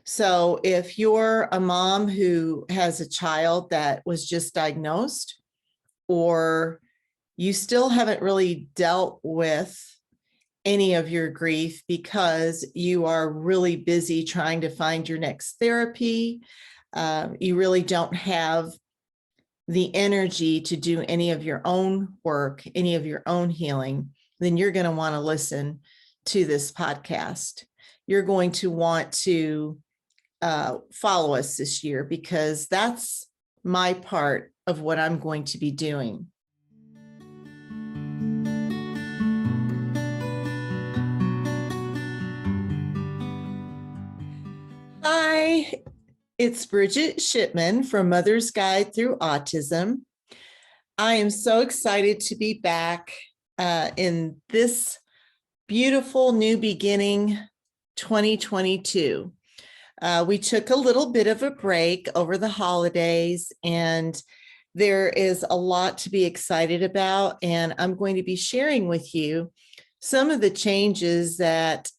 So if you're a mom who has a child that was just diagnosed, or you still haven't really dealt with any of your grief because you are really busy trying to find your next therapy, you really don't have the energy to do any of your own work, any of your own healing, then you're going to want to listen to this podcast. You're going to want to follow us this year, because that's my part of what I'm going to be doing. Hi, it's Bridget Shipman from Mother's Guide Through Autism. I am so excited to be back in this beautiful new beginning 2022. We took a little bit of a break over the holidays, and there is a lot to be excited about. And I'm going to be sharing with you some of the changes that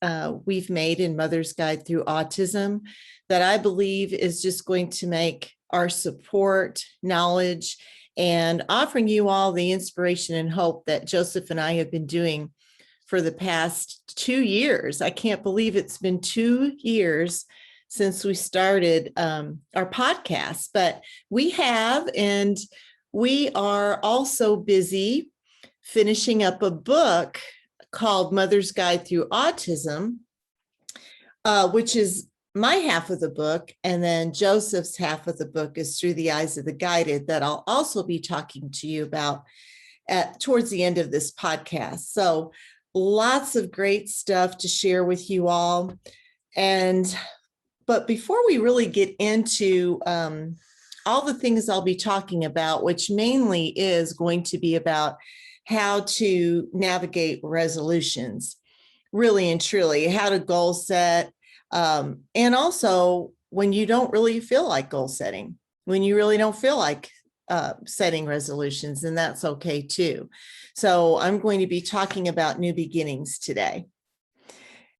we've made in Mother's Guide Through Autism that I believe is just going to make our support, knowledge, and offering you all the inspiration and hope that Joseph and I have been doing for the past 2 years. I can't believe it's been 2 years since we started our podcast, but we have, and we are also busy finishing up a book called Mother's Guide Through Autism, which is my half of the book, and then Joseph's half of the book is Through the Eyes of the Guided, that I'll also be talking to you about towards the end of this podcast. So lots of great stuff to share with you all. But before we really get into all the things I'll be talking about, which mainly is going to be about how to navigate resolutions, really and truly, how to goal set, and also when you don't really feel like goal setting, when you really don't feel like setting resolutions, and that's okay too. So I'm going to be talking about new beginnings today.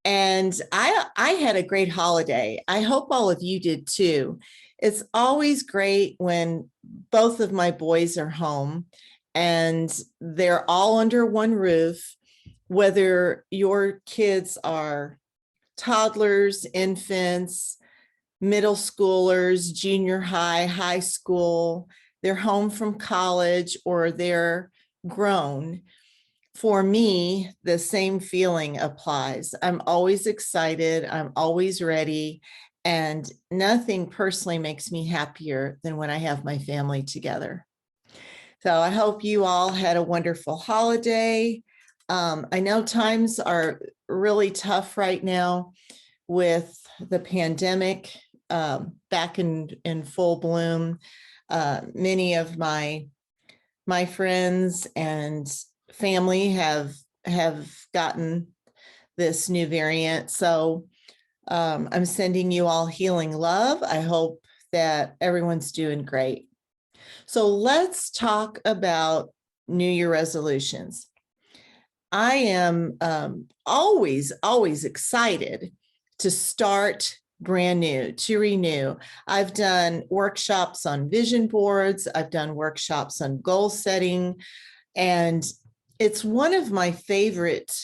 And I had a great holiday. I hope all of you did too. It's always great when both of my boys are home and they're all under one roof, whether your kids are toddlers, infants, middle schoolers, junior high, high school, they're home from college, or they're grown. For me, the same feeling applies. I'm always excited. I'm always ready. And nothing personally makes me happier than when I have my family together. So I hope you all had a wonderful holiday. I know times are really tough right now with the pandemic back in full bloom. Many of my friends and family have gotten this new variant. So I'm sending you all healing love. I hope that everyone's doing great. So let's talk about New Year resolutions. I am always excited to start brand new, to renew. I've done workshops on vision boards. I've done workshops on goal setting, and it's one of my favorite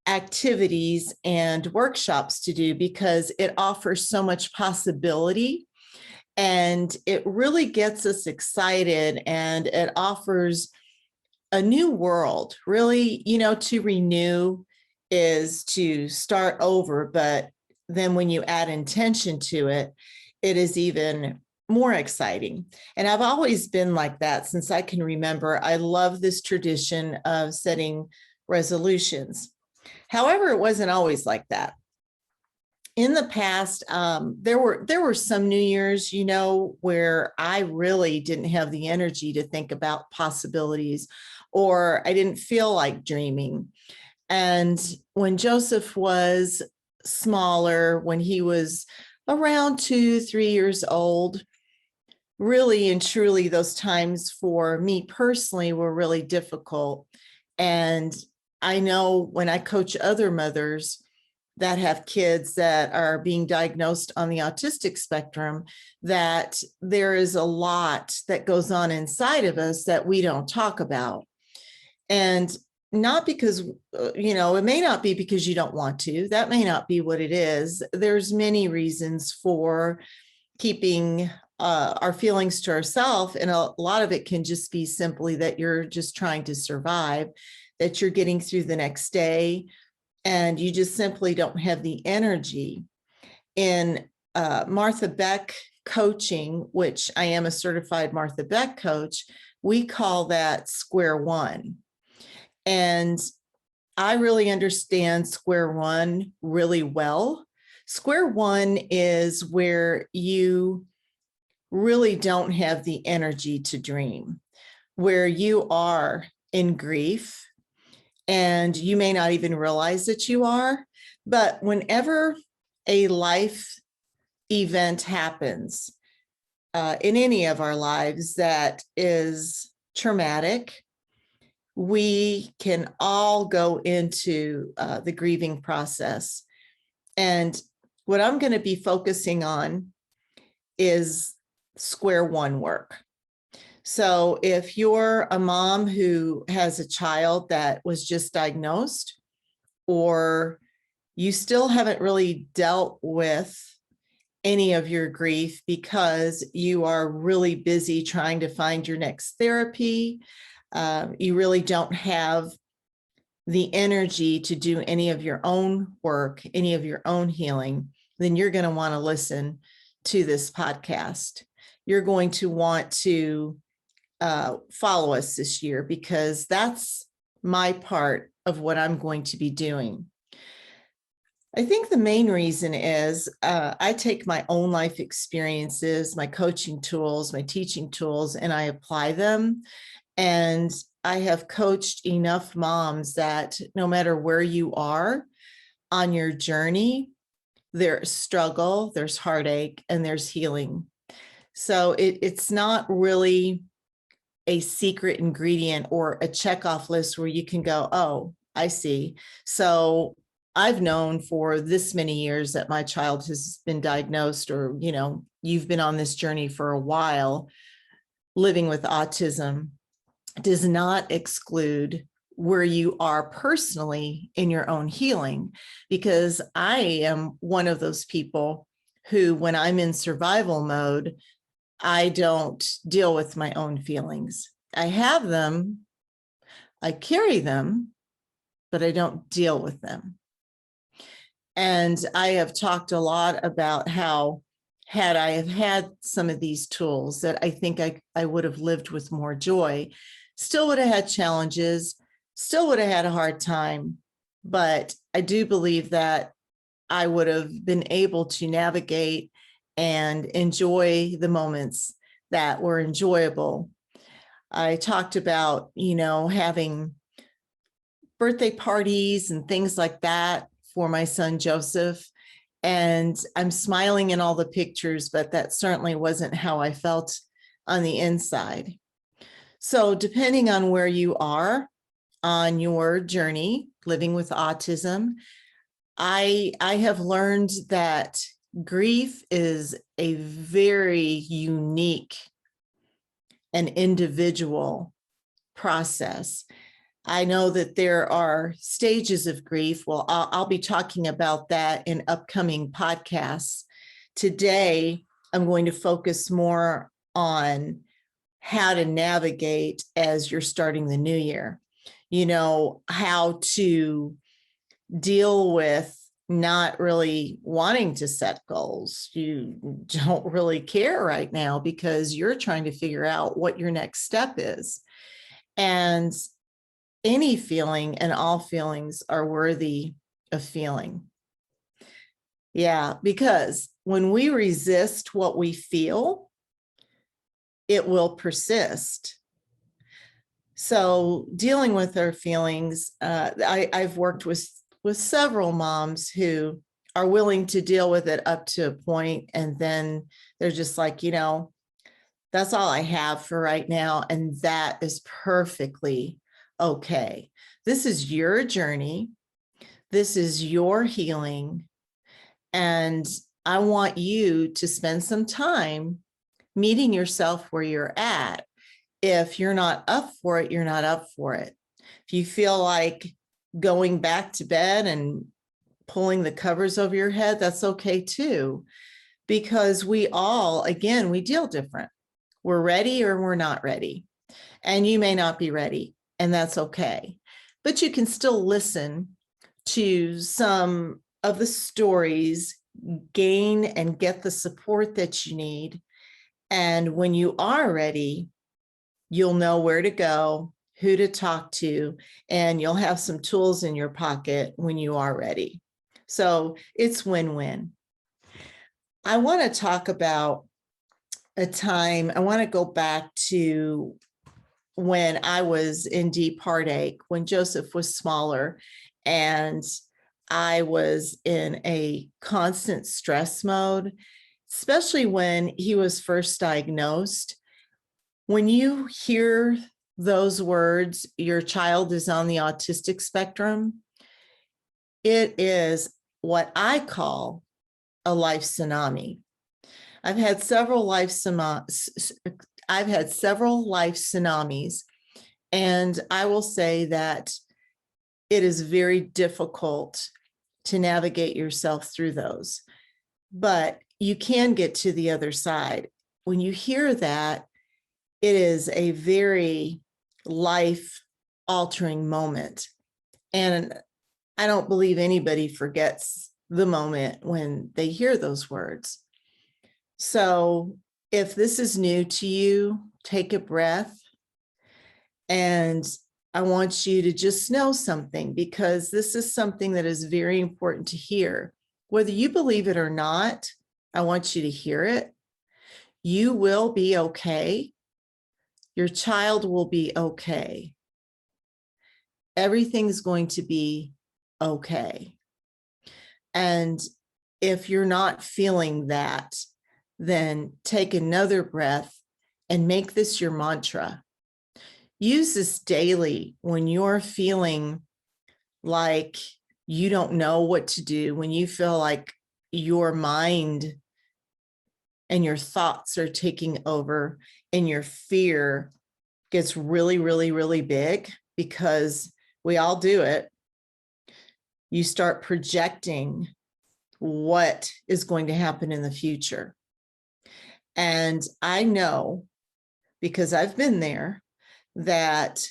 activities and workshops to do because it offers so much possibility, and it really gets us excited, and it offers a new world. Really, to renew is to start over, but then when you add intention to it, it is even more exciting. And I've always been like that since I can remember. I love this tradition of setting resolutions. However, it wasn't always like that. In the past, there were some New Year's, where I really didn't have the energy to think about possibilities, or I didn't feel like dreaming. And when Joseph was smaller, when he was around 2-3 years old, really and truly, those times for me personally were really difficult. And I know when I coach other mothers, that have kids that are being diagnosed on the autistic spectrum, that there is a lot that goes on inside of us that we don't talk about. And not because, it may not be because you don't want to. That may not be what it is. There's many reasons for keeping our feelings to ourselves. And a lot of it can just be simply that you're just trying to survive, that you're getting through the next day, and you just simply don't have the energy. In Martha Beck coaching, which I am a certified Martha Beck coach, we call that square one. And I really understand square one really well. Square one is where you really don't have the energy to dream, where you are in grief and you may not even realize that you are. But whenever a life event happens in any of our lives that is traumatic, we can all go into the grieving process. And what I'm going to be focusing on is square one work. So if you're a mom who has a child that was just diagnosed, or you still haven't really dealt with any of your grief because you are really busy trying to find your next therapy, you really don't have the energy to do any of your own work, any of your own healing, then you're going to want to listen to this podcast. You're going to want to follow us this year, because that's my part of what I'm going to be doing. I think the main reason is I take my own life experiences, my coaching tools, my teaching tools, and I apply them. And I have coached enough moms that no matter where you are on your journey, there's struggle, there's heartache, and there's healing. So it's not really a secret ingredient or a checkoff list where you can go, oh, I see. So I've known for this many years that my child has been diagnosed, or, you've been on this journey for a while. Living with autism does not exclude where you are personally in your own healing, because I am one of those people who, when I'm in survival mode, I don't deal with my own feelings. I have them, I carry them, but I don't deal with them. And I have talked a lot about how, had I have had some of these tools, that I think I would have lived with more joy. Still would have had challenges, still would have had a hard time, but I do believe that I would have been able to navigate and enjoy the moments that were enjoyable. I talked about, having birthday parties and things like that for my son, Joseph. And I'm smiling in all the pictures, but that certainly wasn't how I felt on the inside. So depending on where you are on your journey living with autism, I have learned that grief is a very unique and individual process. I know that there are stages of grief. Well, I'll be talking about that in upcoming podcasts. Today, I'm going to focus more on how to navigate as you're starting the new year. How to deal with not really wanting to set goals. You don't really care right now because you're trying to figure out what your next step is. And any feeling and all feelings are worthy of feeling. Yeah, because when we resist what we feel, it will persist. So dealing with our feelings, I've worked with several moms who are willing to deal with it up to a point, and then they're just like, that's all I have for right now. And that is perfectly okay. This is your journey. This is your healing. And I want you to spend some time meeting yourself where you're at. If you're not up for it, you're not up for it. If you feel like going back to bed and pulling the covers over your head, that's okay too. Because we all, again, we deal different. We're ready or we're not ready. And you may not be ready, and that's okay. But you can still listen to some of the stories, gain and get the support that you need. And when you are ready, you'll know where to go, who to talk to, and you'll have some tools in your pocket when you are ready. So it's win-win. I want to talk about a time, I want to go back to when I was in deep heartache, when Joseph was smaller and I was in a constant stress mode, especially when he was first diagnosed. When you hear those words, your child is on the autistic spectrum, it is what I call a life tsunami. I've had several life tsunamis, and I will say that it is very difficult to navigate yourself through those, but you can get to the other side. When you hear that, it is a very life-altering moment. And I don't believe anybody forgets the moment when they hear those words. So if this is new to you, take a breath. And I want you to just know something, because this is something that is very important to hear. Whether you believe it or not, I want you to hear it. You will be okay. Your child will be okay. Everything's going to be okay. And if you're not feeling that, then take another breath and make this your mantra. Use this daily when you're feeling like you don't know what to do, when you feel like your mind and your thoughts are taking over and your fear gets really, really, really big, because we all do it. You start projecting what is going to happen in the future. And I know, because I've been there, that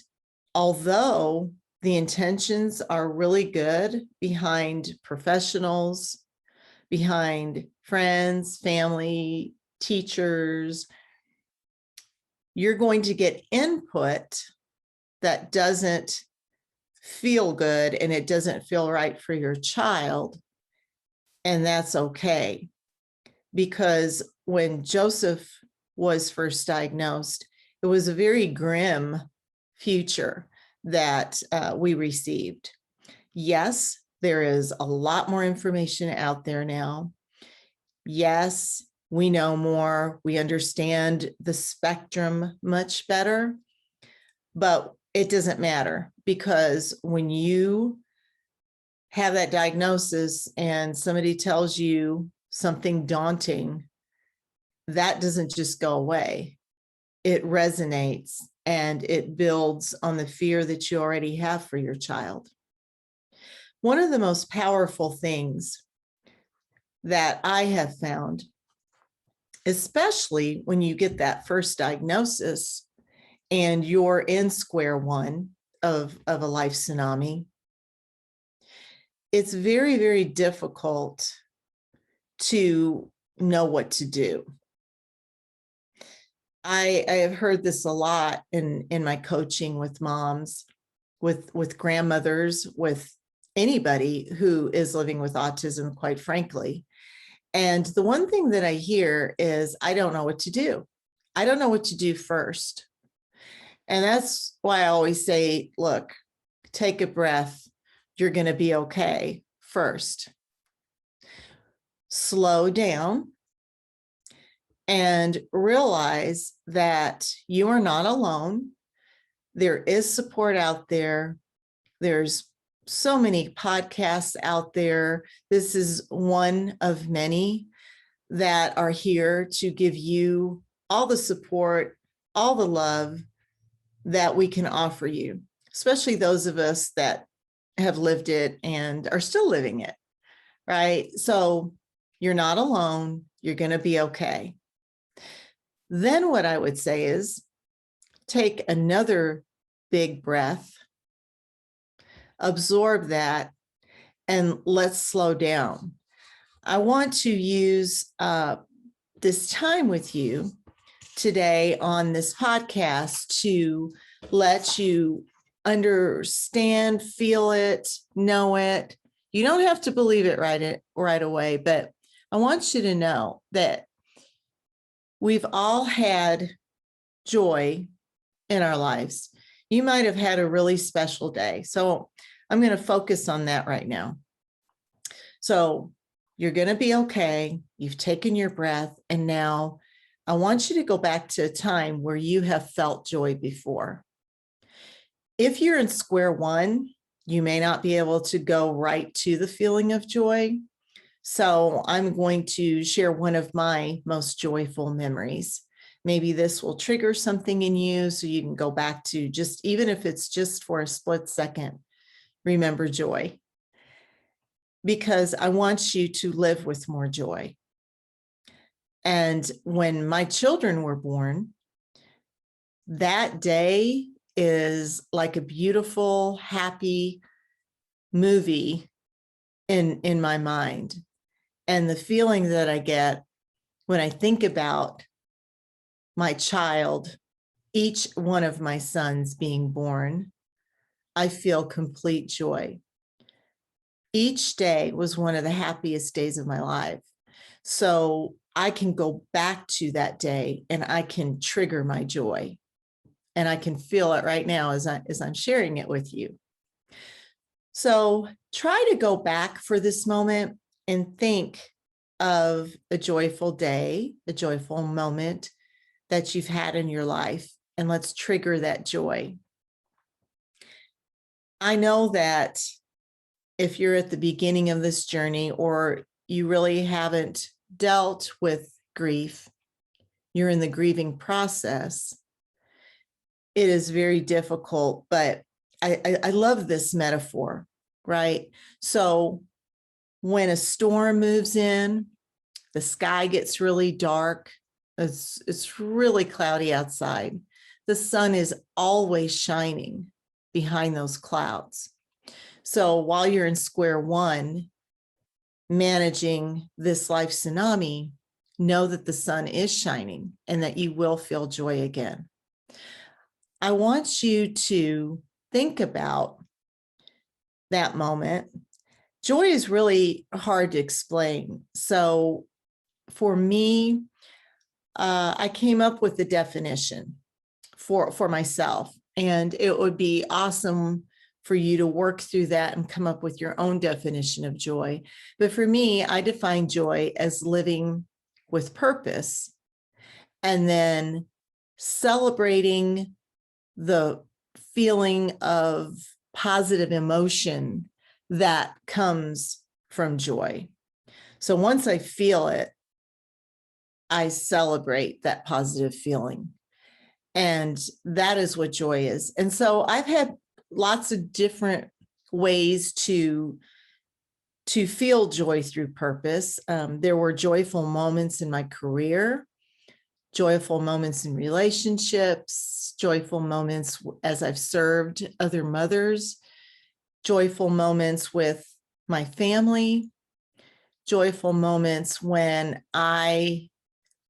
although the intentions are really good behind professionals, behind friends, family, teachers, you're going to get input that doesn't feel good and it doesn't feel right for your child. And that's okay. Because when Joseph was first diagnosed, it was a very grim future that we received. Yes, there is a lot more information out there now. Yes, we know more. We understand the spectrum much better, but it doesn't matter, because when you have that diagnosis and somebody tells you something daunting, that doesn't just go away. It resonates and it builds on the fear that you already have for your child. One of the most powerful things that I have found, especially when you get that first diagnosis and you're in square one of a life tsunami, it's very, very difficult to know what to do. I have heard this a lot in my coaching with moms, with grandmothers, with anybody who is living with autism, quite frankly. And the one thing that I hear is, I don't know what to do. I don't know what to do first. And that's why I always say, look, take a breath. You're going to be okay first. Slow down and realize that you are not alone. There is support out there. There's so many podcasts out there. This is one of many that are here to give you all the support, all the love that we can offer you, especially those of us that have lived it and are still living it, right? So you're not alone. You're going to be okay. Then what I would say is take another big breath, absorb that, and let's slow down. I want to use this time with you today on this podcast to let you understand, feel it, know it. You don't have to believe it right away, but I want you to know that we've all had joy in our lives. You might have had a really special day. So I'm going to focus on that right now. So you're going to be okay. You've taken your breath. And now I want you to go back to a time where you have felt joy before. If you're in square one, you may not be able to go right to the feeling of joy. So I'm going to share one of my most joyful memories. Maybe this will trigger something in you so you can go back to, just even if it's just for a split second, remember joy. Because I want you to live with more joy. And when my children were born, that day is like a beautiful, happy movie in my mind. And the feeling that I get when I think about my child, each one of my sons being born, I feel complete joy. Each day was one of the happiest days of my life. So I can go back to that day and I can trigger my joy. And I can feel it right now as I'm sharing it with you. So try to go back for this moment and think of a joyful day, a joyful moment that you've had in your life, and let's trigger that joy. I know that if you're at the beginning of this journey or you really haven't dealt with grief, you're in the grieving process, it is very difficult, but I love this metaphor, right? So when a storm moves in, the sky gets really dark, it's really cloudy outside. The sun is always shining behind those clouds. So while you're in square one, managing this life tsunami, know that the sun is shining and that you will feel joy again. I want you to think about that moment. Joy is really hard to explain. So for me, I came up with the definition for myself, and it would be awesome for you to work through that and come up with your own definition of joy. But for me, I define joy as living with purpose and then celebrating the feeling of positive emotion that comes from joy. So once I feel it, I celebrate that positive feeling. And that is what joy is. And so I've had lots of different ways to feel joy through purpose. There were joyful moments in my career, joyful moments in relationships, joyful moments as I've served other mothers, joyful moments with my family, joyful moments when I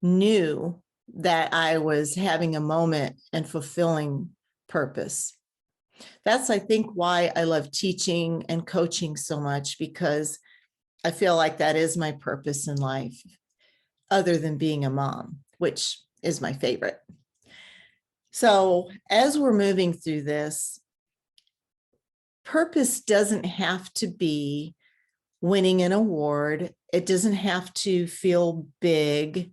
knew that I was having a moment and fulfilling purpose. That's, I think, why I love teaching and coaching so much, because I feel like that is my purpose in life, other than being a mom, which is my favorite. So as we're moving through this, purpose doesn't have to be winning an award. It doesn't have to feel big.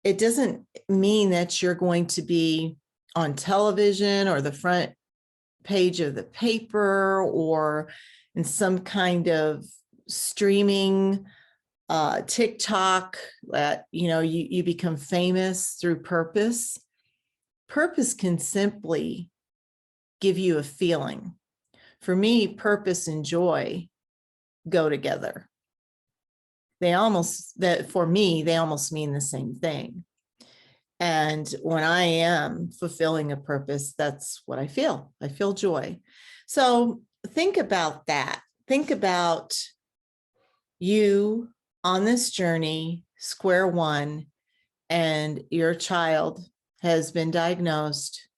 It doesn't mean that you're going to be on television or the front page of the paper or in some kind of streaming TikTok that, you become famous through purpose. Purpose can simply give you a feeling. For me, purpose and joy go together. For me, they almost mean the same thing. And when I am fulfilling a purpose, that's what I feel. I feel joy. So think about that. Think about you on this journey, square one, and your child has been diagnosed.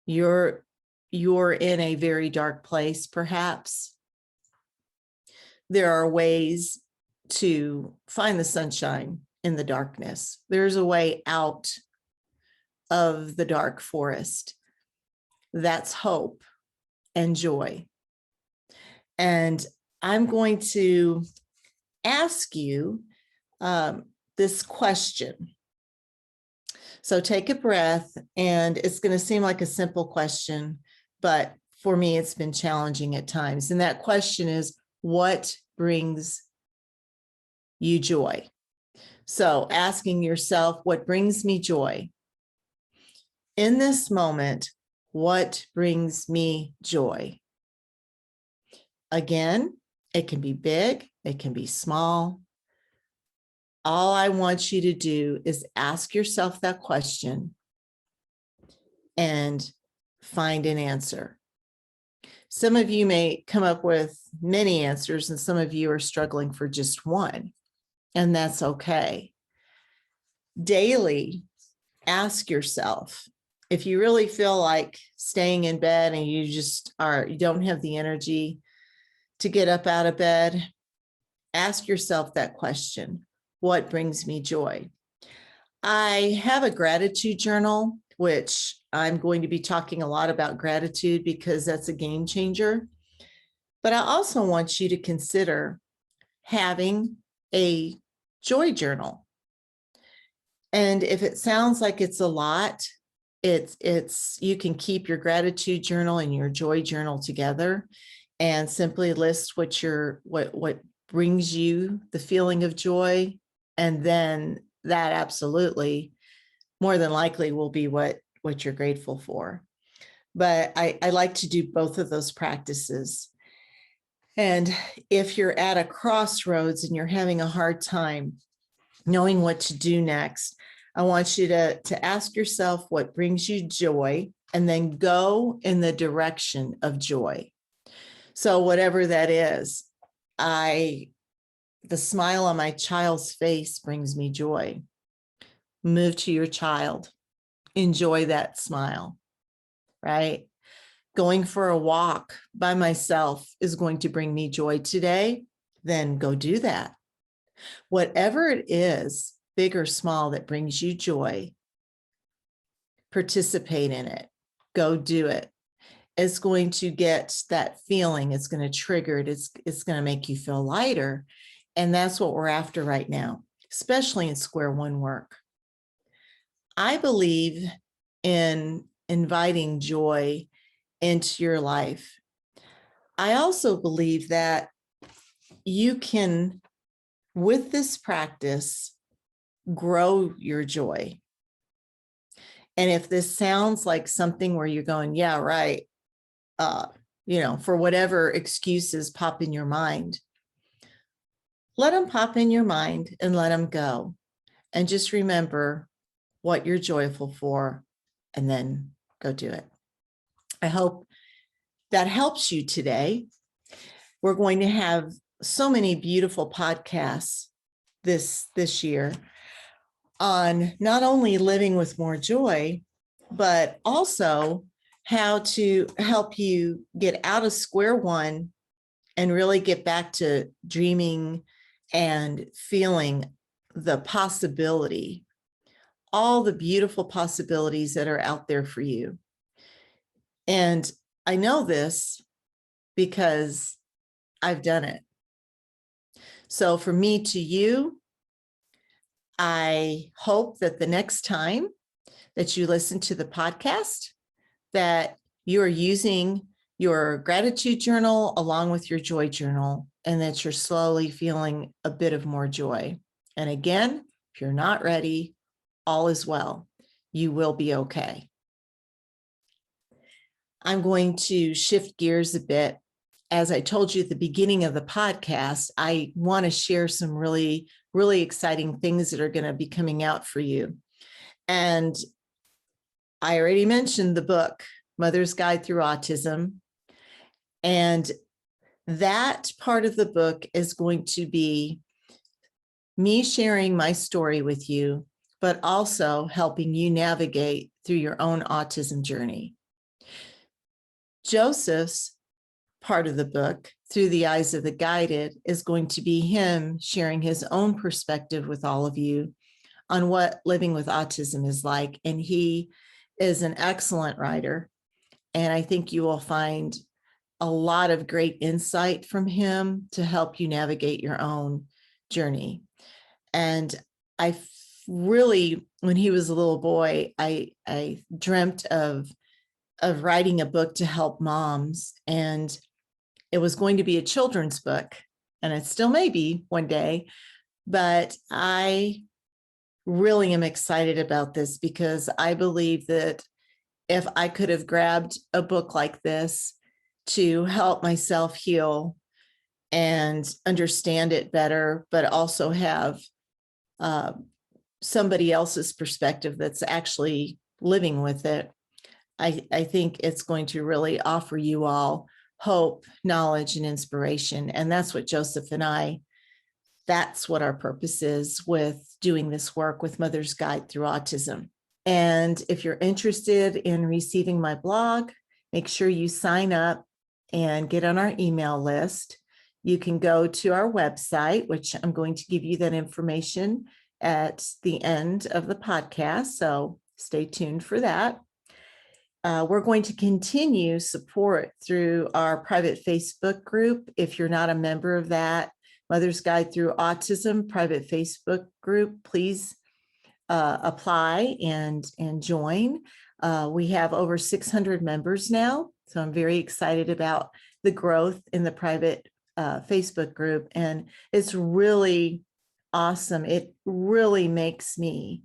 You're in a very dark place, perhaps. There are ways to find the sunshine in the darkness. There's a way out of the dark forest. That's hope and joy. And I'm going to ask you this question. So take a breath, and it's going to seem like a simple question, but for me, it's been challenging at times. And that question is, what brings you joy? So asking yourself, what brings me joy? In this moment, what brings me joy? Again, it can be big, it can be small. All I want you to do is ask yourself that question and find an answer. Some of you may come up with many answers, and some of you are struggling for just one, and that's okay. Daily, ask yourself, if you really feel like staying in bed and you don't have the energy to get up out of bed, ask yourself that question. What brings me joy? I have a gratitude journal, which I'm going to be talking a lot about gratitude because that's a game changer. But I also want you to consider having a joy journal. And if it sounds like it's a lot, you can keep your gratitude journal and your joy journal together and simply list what brings you the feeling of joy. And then that absolutely, more than likely, will be what you're grateful for. But I like to do both of those practices. And if you're at a crossroads and you're having a hard time knowing what to do next, I want you to ask yourself what brings you joy and then go in the direction of joy. So whatever that is, the smile on my child's face brings me joy. Move to your child. Enjoy that smile, right? Going for a walk by myself is going to bring me joy today. Then go do that. Whatever it is, big or small, that brings you joy, participate in it. Go do it. It's going to get that feeling. It's going to trigger it. It's going to make you feel lighter. And that's what we're after right now, especially in square one work. I believe in inviting joy into your life. I also believe that you can, with this practice, grow your joy. And if this sounds like something where you're going, yeah, right, for whatever excuses pop in your mind, let them pop in your mind and let them go. And just remember what you're joyful for, and then go do it. I hope that helps you today. We're going to have so many beautiful podcasts this year on not only living with more joy, but also how to help you get out of square one and really get back to dreaming and feeling the possibility, all the beautiful possibilities that are out there for you. And I know this because I've done it. So from me to you, I hope that the next time that you listen to the podcast, that you are using your gratitude journal along with your joy journal, and that you're slowly feeling a bit of more joy. And again, if you're not ready, all is well. You will be okay. I'm going to shift gears a bit. As I told you at the beginning of the podcast, I want to share some really, really exciting things that are going to be coming out for you. And I already mentioned the book, Mother's Guide Through Autism. And that part of the book is going to be me sharing my story with you, but also helping you navigate through your own autism journey. Joseph's part of the book, Through the Eyes of the Guided, is going to be him sharing his own perspective with all of you on what living with autism is like. And he is an excellent writer. And I think you will find a lot of great insight from him to help you navigate your own journey. And I really, when he was a little boy, I dreamt of writing a book to help moms. And it was going to be a children's book, and it still may be one day, but I really am excited about this because I believe that if I could have grabbed a book like this to help myself heal and understand it better, but also have somebody else's perspective that's actually living with it, I think it's going to really offer you all hope, knowledge, and inspiration. And that's what Joseph and I, that's what our purpose is with doing this work with Mother's Guide Through Autism. And if you're interested in receiving my blog, make sure you sign up and get on our email list. You can go to our website, which I'm going to give you that information at the end of the podcast. So stay tuned for that. We're going to continue support through our private Facebook group. If you're not a member of that, Mother's Guide Through Autism private Facebook group, please apply and join. We have over 600 members now, so I'm very excited about the growth in the private Facebook group, and it's really awesome. It really makes me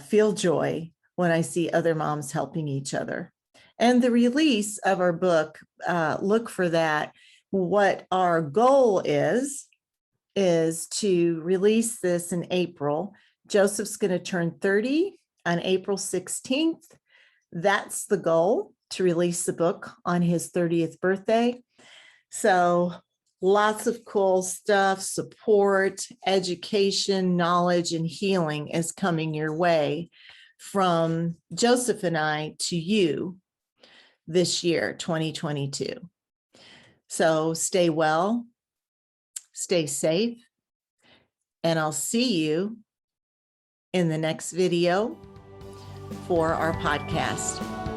feel joy when I see other moms helping each other. And the release of our book, look for that. What our goal is to release this in April. Joseph's going to turn 30 on April 16th. That's the goal, to release the book on his 30th birthday. So lots of cool stuff, support, education, knowledge, and healing is coming your way from Joseph and I to you this year, 2022. So stay well, stay safe, and I'll see you in the next video for our podcast.